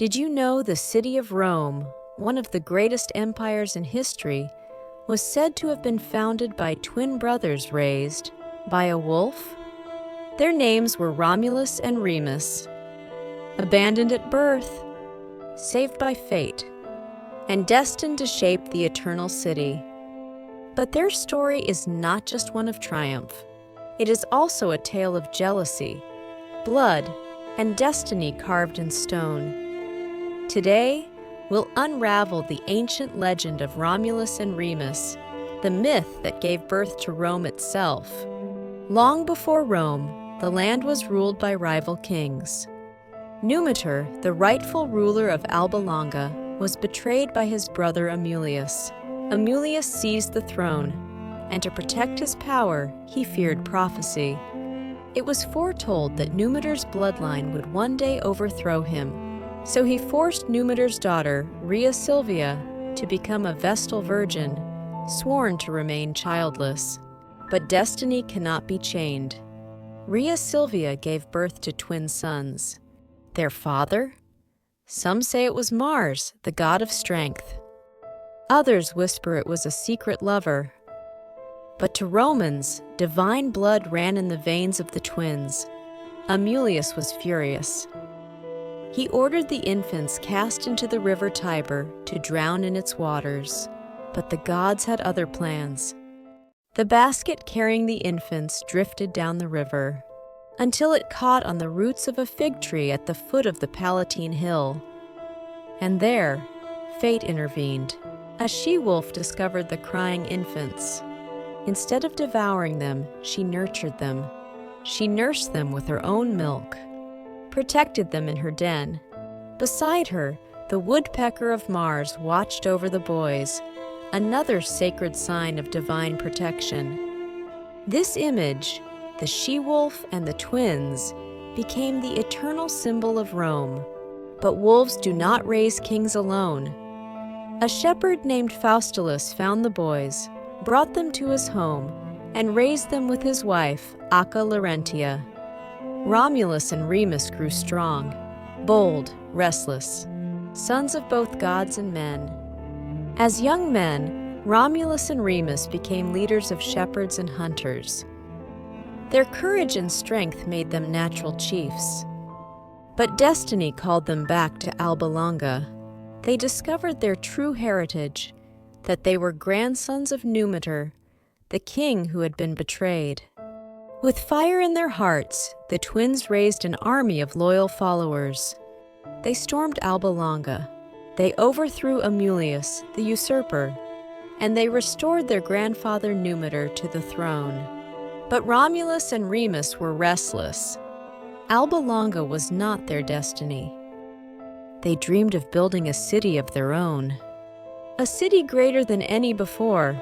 Did you know the city of Rome, one of the greatest empires in history, was said to have been founded by twin brothers raised by a wolf? Their names were Romulus and Remus. Abandoned at birth, saved by fate, and destined to shape the eternal city. But their story is not just one of triumph. It is also a tale of jealousy, blood, and destiny carved in stone. Today, we'll unravel the ancient legend of Romulus and Remus, the myth that gave birth to Rome itself. Long before Rome, the land was ruled by rival kings. Numitor, the rightful ruler of Alba Longa, was betrayed by his brother Amulius. Amulius seized the throne, and to protect his power, he feared prophecy. It was foretold that Numitor's bloodline would one day overthrow him, so he forced Numitor's daughter, Rhea Silvia, to become a Vestal virgin, sworn to remain childless. But destiny cannot be chained. Rhea Silvia gave birth to twin sons. Their father? Some say it was Mars, the god of strength. Others whisper it was a secret lover. But to Romans, divine blood ran in the veins of the twins. Amulius was furious. He ordered the infants cast into the river Tiber to drown in its waters. But the gods had other plans. The basket carrying the infants drifted down the river, until it caught on the roots of a fig tree at the foot of the Palatine Hill. And there, fate intervened. A she-wolf discovered the crying infants. Instead of devouring them, she nurtured them. She nursed them with her own milk, protected them in her den. Beside her, the woodpecker of Mars watched over the boys, another sacred sign of divine protection. This image, the she-wolf and the twins, became the eternal symbol of Rome. But wolves do not raise kings alone. A shepherd named Faustulus found the boys, brought them to his home, and raised them with his wife, Acca Larentia. Romulus and Remus grew strong, bold, restless, sons of both gods and men. As young men, Romulus and Remus became leaders of shepherds and hunters. Their courage and strength made them natural chiefs. But destiny called them back to Alba Longa. They discovered their true heritage, that they were grandsons of Numitor, the king who had been betrayed. With fire in their hearts, the twins raised an army of loyal followers. They stormed Alba Longa. They overthrew Amulius, the usurper, and they restored their grandfather Numitor to the throne. But Romulus and Remus were restless. Alba Longa was not their destiny. They dreamed of building a city of their own. A city greater than any before.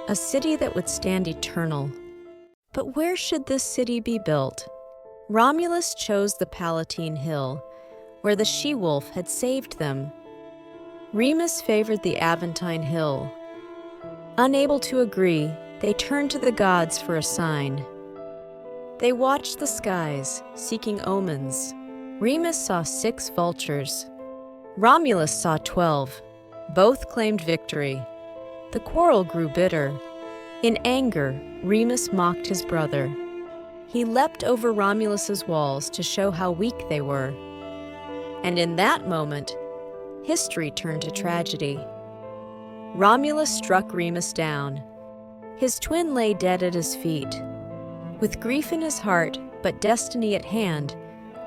A city that would stand eternal. But where should this city be built? Romulus chose the Palatine Hill, where the she-wolf had saved them. Remus favored the Aventine Hill. Unable to agree, they turned to the gods for a sign. They watched the skies, seeking omens. Remus saw 6 vultures. Romulus saw 12. Both claimed victory. The quarrel grew bitter. In anger, Remus mocked his brother. He leapt over Romulus's walls to show how weak they were. And in that moment, history turned to tragedy. Romulus struck Remus down. His twin lay dead at his feet. With grief in his heart, but destiny at hand,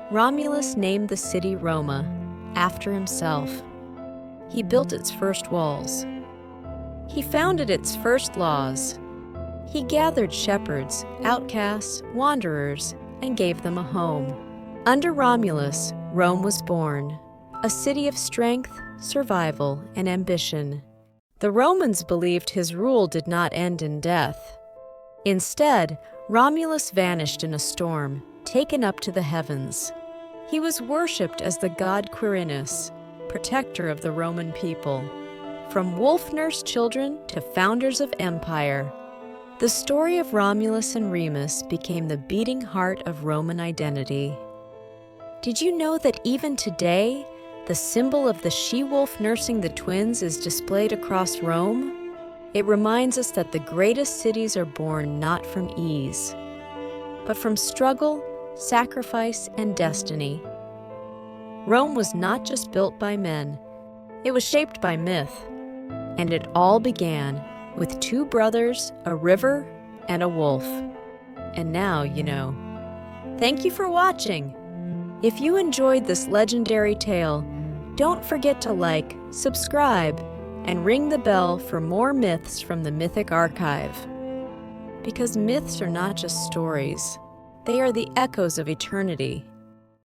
Romulus named the city Roma, after himself. He built its first walls. He founded its first laws. He gathered shepherds, outcasts, wanderers, and gave them a home. Under Romulus, Rome was born, a city of strength, survival, and ambition. The Romans believed his rule did not end in death. Instead, Romulus vanished in a storm, taken up to the heavens. He was worshipped as the god Quirinus, protector of the Roman people. From wolf-nursed children to founders of empire, the story of Romulus and Remus became the beating heart of Roman identity. Did you know that even today, The symbol of the she-wolf nursing the twins is displayed across Rome. It reminds us that the greatest cities are born not from ease, but from struggle, sacrifice, and destiny. Rome was not just built by men, it was shaped by myth. And it all began with two brothers, a river, and a wolf. And now you know. Thank you for watching. If you enjoyed this legendary tale, don't forget to like, subscribe, and ring the bell for more myths from the Mythic Archive. Because myths are not just stories, they are the echoes of eternity.